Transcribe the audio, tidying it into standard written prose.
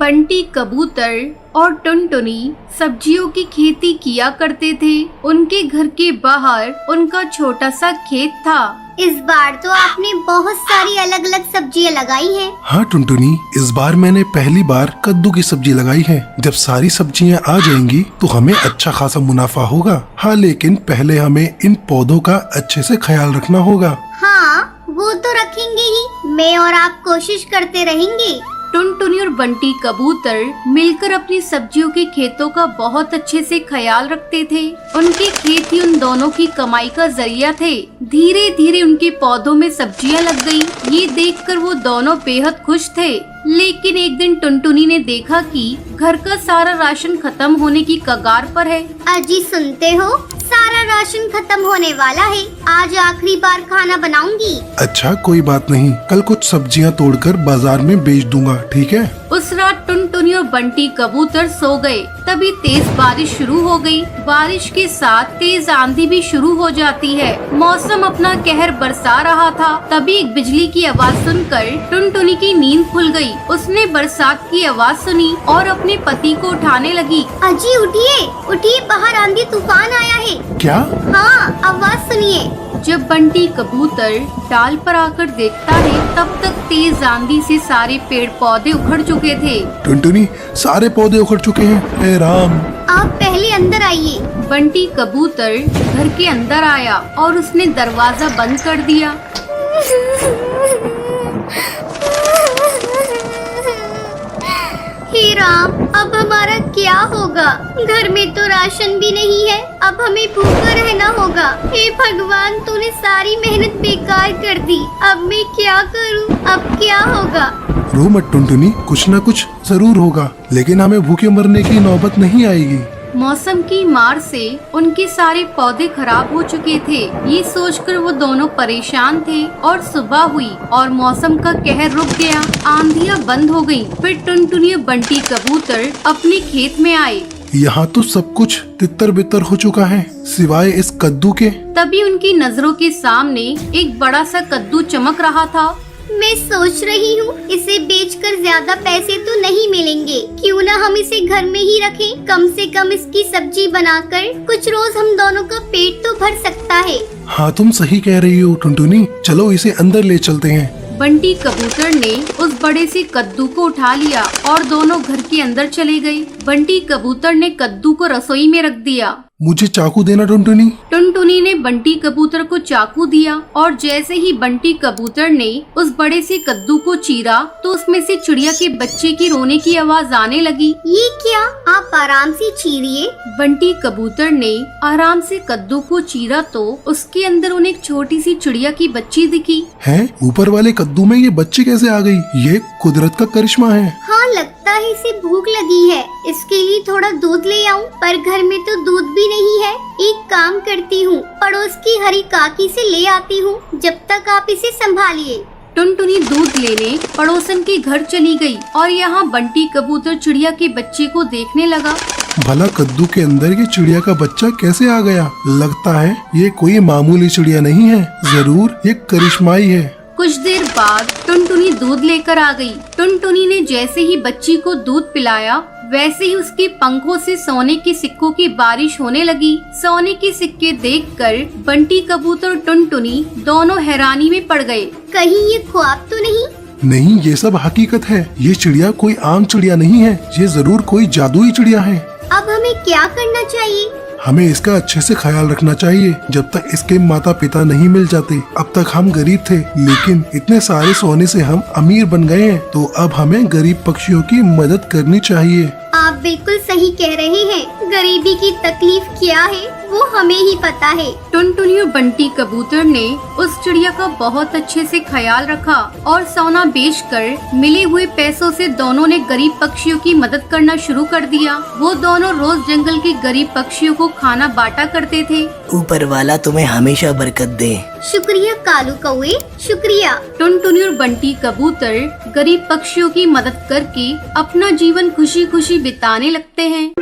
बंटी कबूतर और टुनटुनी सब्जियों की खेती किया करते थे। उनके घर के बाहर उनका छोटा सा खेत था। इस बार तो आपने बहुत सारी अलग अलग सब्जियां लगाई हैं। हाँ टुनटुनी, इस बार मैंने पहली बार कद्दू की सब्जी लगाई है। जब सारी सब्जियां आ जाएंगी तो हमें अच्छा खासा मुनाफा होगा। हाँ, लेकिन पहले हमें इन पौधों का अच्छे से ख्याल रखना होगा। हाँ, वो तो रखेंगे ही। मैं और आप कोशिश करते रहेंगे। टुनटुनी और बंटी कबूतर मिलकर अपनी सब्जियों के खेतों का बहुत अच्छे से ख्याल रखते थे। उनके खेत ही उन दोनों की कमाई का जरिया थे। धीरे धीरे उनके पौधों में सब्जियां लग गई। ये देखकर वो दोनों बेहद खुश थे। लेकिन एक दिन टुनटुनी ने देखा कि घर का सारा राशन खत्म होने की कगार पर है। अजी सुनते हो, सारा राशन खत्म होने वाला है। आज आखिरी बार खाना बनाऊंगी। अच्छा, कोई बात नहीं, कल कुछ सब्जियां तोड़कर बाजार में बेच दूंगा, ठीक है? उस रात टुनटुनी और बंटी कबूतर सो गए। तभी तेज बारिश शुरू हो गई। बारिश के साथ तेज आंधी भी शुरू हो जाती है। मौसम अपना कहर बरसा रहा था। तभी एक बिजली की आवाज सुनकर टुनटुनी की नींद खुल गई। उसने बरसात की आवाज सुनी और अपने पति को उठाने लगी। अजी उठिए, उठिए, बाहर आंधी तूफान आया है। क्या? हाँ, आवाज सुनिए। जब बंटी कबूतर डाल पर आकर देखता है, तब तक तेज आंधी से सारे पेड़ पौधे उखड़ चुके थे। टुनटुनी, सारे पौधे उखड़ चुके हैं। हे राम! आप पहले अंदर आइए। बंटी कबूतर घर के अंदर आया और उसने दरवाजा बंद कर दिया। हे राम, अब हमारा क्या होगा? घर में तो राशन भी नहीं है। अब हमें भूखा रहना होगा। हे भगवान, तूने सारी मेहनत बेकार कर दी। अब मैं क्या करूं? अब क्या होगा? रो मत टुनटुनी, कुछ न कुछ जरूर होगा, लेकिन हमें भूखे मरने की नौबत नहीं आएगी। मौसम की मार से उनके सारे पौधे खराब हो चुके थे। ये सोचकर वो दोनों परेशान थे और सुबह हुई और मौसम का कहर रुक गया। आंधियां बंद हो गईं। फिर टुनटुनी और बंटी कबूतर अपने खेत में आए। यहाँ तो सब कुछ तितर बितर हो चुका है, सिवाय इस कद्दू के। तभी उनकी नजरों के सामने एक बड़ा सा कद्दू चमक रहा था। मैं सोच रही हूँ, इसे बेचकर ज्यादा पैसे तो नहीं मिलेंगे। क्यों ना हम इसे घर में ही रखें। कम से कम इसकी सब्जी बनाकर कुछ रोज हम दोनों का पेट तो भर सकता है। हाँ, तुम सही कह रही हो टुनटुनी, चलो इसे अंदर ले चलते हैं। बंटी कबूतर ने उस बड़े से कद्दू को उठा लिया और दोनों घर के अंदर चले गए। बंटी कबूतर ने कद्दू को रसोई में रख दिया। मुझे चाकू देना टुनटुनी। टुनटुनी ने बंटी कबूतर को चाकू दिया और जैसे ही बंटी कबूतर ने उस बड़े से कद्दू को चीरा तो उसमें से चिड़िया के बच्चे की रोने की आवाज आने लगी। ये क्या? आप आराम से चीरिए। बंटी कबूतर ने आराम से कद्दू को चीरा तो उसके अंदर उन्हें एक छोटी सी चिड़िया की बच्ची दिखी। हैं? ऊपर वाले कद्दू में ये बच्चे कैसे आ गई? ये कुदरत का करिश्मा है। हाँ, लगता है इसे भूख लगी है। इसके लिए थोड़ा दूध ले आऊं, पर घर में तो दूध भी नहीं है। एक काम करती हूँ, पड़ोस की हरी काकी से ले आती हूँ। जब तक आप इसे संभालिए। टुनटुनी दूध लेने पड़ोसन के घर चली गई और यहाँ बंटी कबूतर चिड़िया के बच्चे को देखने लगा। भला कद्दू के अंदर ये चिड़िया का बच्चा कैसे आ गया? लगता है ये कोई मामूली चिड़िया नहीं है, जरूर ये करिश्माई है। कुछ देर बाद टुनटुनी दूध लेकर आ गई। टुनटुनी ने जैसे ही बच्ची को दूध पिलाया, वैसे ही उसके पंखों से सोने के सिक्कों की बारिश होने लगी। सोने के सिक्के देखकर बंटी कबूतर और टुनटुनी दोनों हैरानी में पड़ गए। कहीं ये ख्वाब तो नहीं? नहीं, ये सब हकीकत है। ये चिड़िया कोई आम चिड़िया नहीं है, ये जरूर कोई जादुई चिड़िया है। अब हमें क्या करना चाहिए? हमें इसका अच्छे से ख्याल रखना चाहिए। जब तक इसके माता पिता नहीं मिल जाते, अब तक हम गरीब थे, लेकिन इतने सारे सोने से हम अमीर बन गए हैं। तो अब हमें गरीब पक्षियों की मदद करनी चाहिए। आप बिल्कुल सही कह रहे हैं। गरीबी की तकलीफ क्या है वो हमें ही पता है। टुनटुनी और बंटी कबूतर ने उस चिड़िया का बहुत अच्छे से ख्याल रखा और सोना बेचकर मिले हुए पैसों से दोनों ने गरीब पक्षियों की मदद करना शुरू कर दिया। वो दोनों रोज जंगल के गरीब पक्षियों को खाना बांटा करते थे। ऊपर वाला तुम्हें हमेशा बरकत दे। शुक्रिया कालू कौवे, शुक्रिया। टुनटुनी और बंटी कबूतर गरीब पक्षियों की मदद करके अपना जीवन खुशी खुशी बिताने लगते हैं।